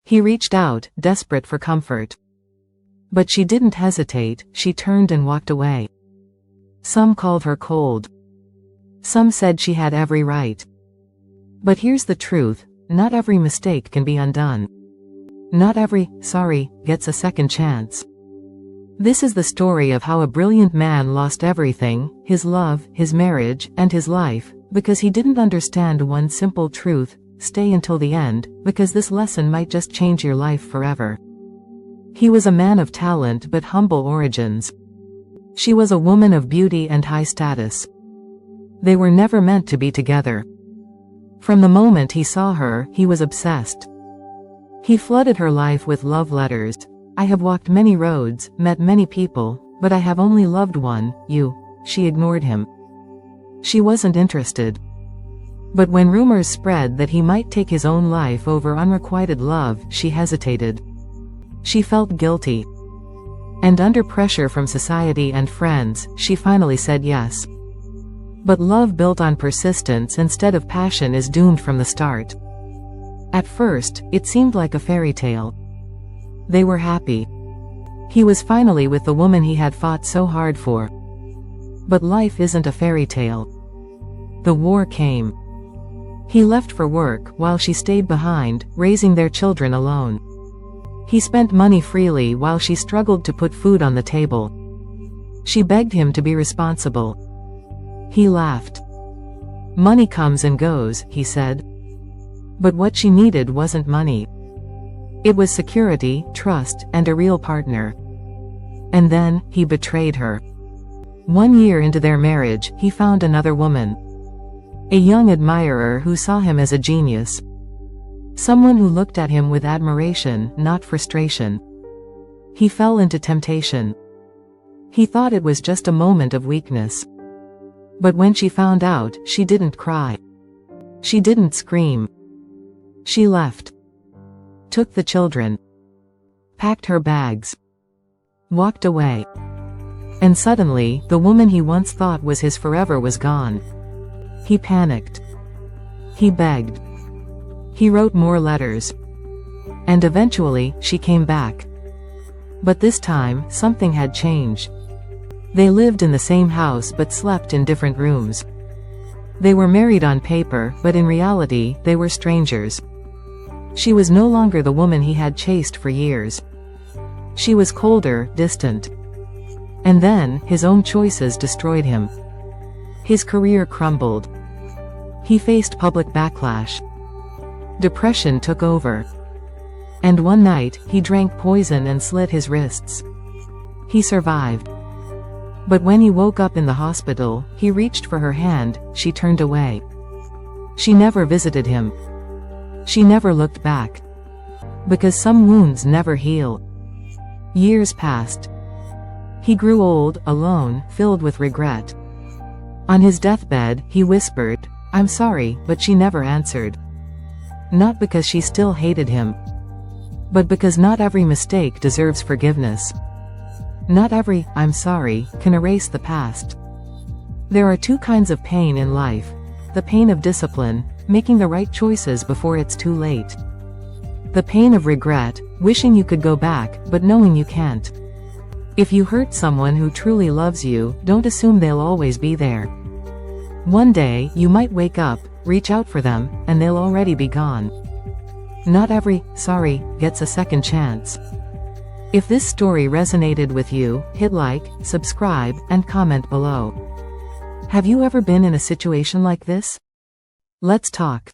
He reached out, desperate for comfort. But she didn't hesitate, she turned and walked away. Some called her cold. Some said she had every right. But here's the truth, not every mistake can be undone. Not every sorry gets a second chance. This is the story of how a brilliant man lost everything, his love, his marriage, and his life, because he didn't understand one simple truth: stay until the end, because this lesson might just change your life forever. He was a man of talent but humble origins. She was a woman of beauty and high status. They were never meant to be together. From the moment he saw her, he was obsessed. He flooded her life with love letters. I have walked many roads, met many people, but I have only loved one, you. She ignored him. She wasn't interested. But when rumors spread that he might take his own life over unrequited love, she hesitated. She felt guilty. And under pressure from society and friends, she finally said yes. But love built on persistence instead of passion is doomed from the start. At first, it seemed like a fairy tale. They were happy. He was finally with the woman he had fought so hard for. But life isn't a fairy tale. The war came. He left for work while she stayed behind, raising their children alone. He spent money freely while she struggled to put food on the table. She begged him to be responsible. He laughed. Money comes and goes, he said. But what she needed wasn't money. It was security, trust, and a real partner. And then, he betrayed her. 1 year into their marriage, he found another woman. A young admirer who saw him as a genius. Someone who looked at him with admiration, not frustration. He fell into temptation. He thought it was just a moment of weakness. But when she found out, she didn't cry. She didn't scream. She left. Took the children. Packed her bags. Walked away. And suddenly, the woman he once thought was his forever was gone. He panicked. He begged. He wrote more letters. And eventually, she came back. But this time, something had changed. They lived in the same house but slept in different rooms. They were married on paper, but in reality, they were strangers. She was no longer the woman he had chased for years. She was colder, distant. And then, his own choices destroyed him. His career crumbled. He faced public backlash. Depression took over. And one night, he drank poison and slit his wrists. He survived. But when he woke up in the hospital, he reached for her hand, she turned away. She never visited him. She never looked back. Because some wounds never heal. Years passed. He grew old, alone, filled with regret. On his deathbed, he whispered, "I'm sorry," but she never answered. Not because she still hated him. But because not every mistake deserves forgiveness. Not every "I'm sorry" can erase the past. There are two kinds of pain in life. The pain of discipline, making the right choices before it's too late. The pain of regret, wishing you could go back, but knowing you can't. If you hurt someone who truly loves you, don't assume they'll always be there. One day, you might wake up, reach out for them, and they'll already be gone. Not every sorry gets a second chance. If this story resonated with you, hit like, subscribe, and comment below. Have you ever been in a situation like this? Let's talk.